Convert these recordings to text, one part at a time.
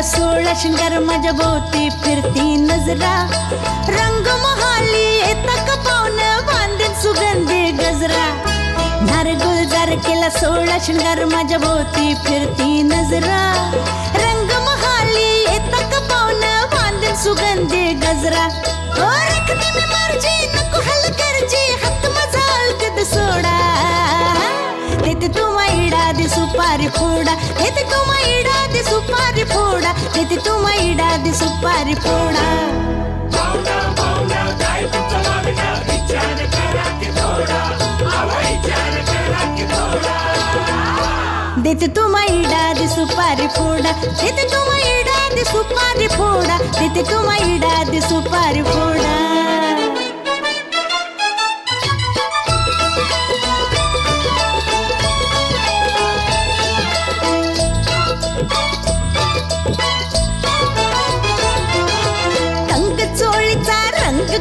सोळा शिंगार माझ्या भोवती फिरती नजरा रंग महाली येता का पाहुणं बांधेन सुगंधी गजरा नार गुलजार केला सोळा शिंगार माझ्या भोवती फिरती नजरा रंग महाली येता का पाहुणं बांधेन सुगंधी गजरा ओ रखने में मर्जी नको हल करजी हात माझा अलगद सोडा देते तुम्हा इडा दे सुपारी फोडा देते तुम्हा इडा दे सुपारी फोडा देते तुम्हा इडा दे सुपारी फोडा पाहुणा पाहुणा काय तुमचा मागणा विचार करा की थोडा आवा विचार करा की थोडा देते तुम्हा इडा दे सुपारी फोडा देते तुम्हा इडा दे सुपारी फोडा देते तुम्हा इडा दे सुपारी फोडा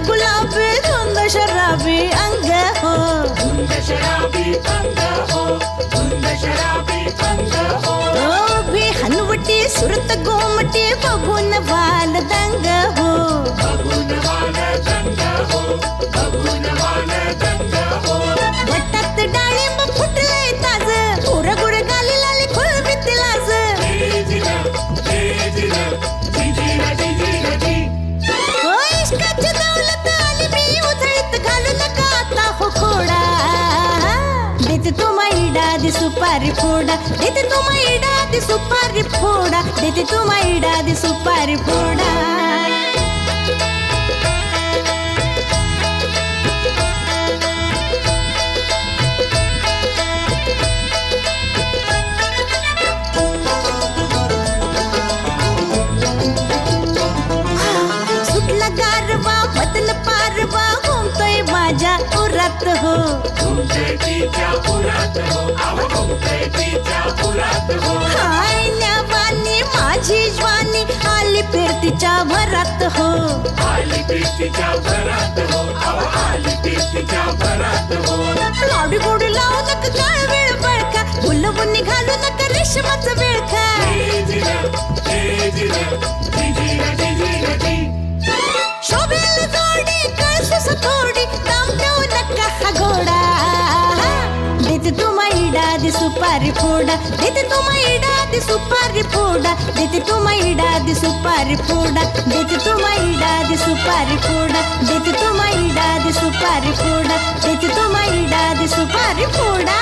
गुलाबी धुंद शराबी अंग हो धुंद शराबी अंग हो धुंद शराबी अंग हो ओ भी हनवटी सुरत गोमटी बघून वाल दंग हो बघून वाल दंग हो बघून वाल दंग हो वटात डाळिंब फुटलंय ताज गोर गोर गाली लाली खुलबीत लाज जिजिरा जिजिरा जिजिरा जिजिरा जी ओ इश्काची दौलत आली मी उधळीत घालू नका आता हो खोडा देते तुम्हा इडा दे सुपारी फोडा देते तुम्हा इडा दे सुपारी फोडा देते तुम्हा इडा दे सुपारी फोडा सुटला गारवा बदल पारवा घुमतोय माझ्या उरात हो घुमते तिच्या उरात हो आव घुमते तिच्या उरात हो हाय न्यावानी माझी ज्वानी आली फिरतीच्या भरात हो आली तिच्या भरात हो आव आली तिच्या भरात हो लाडी गोडी लावू नका काय वेळ बळका गुलबुनी घालू नका रेशमाचा वेळखा जिजिरा जिजिरा जिजिरा जिजिरा जी शोभेल जोडी कळसूस थोडी काम ठेवू नका हा घोडा देते तुम्हा इडा दे सुपारी फोडा देते तुम्हा इडा दे सुपारी फोडा देते तुम्हा इडा दे सुपारी फोडा देते तुम्हा इडा दे सुपारी फोडा देते तुम्हा इडा दे सुपारी फोडा देते तुम्हा इडा दे सुपारी फोडा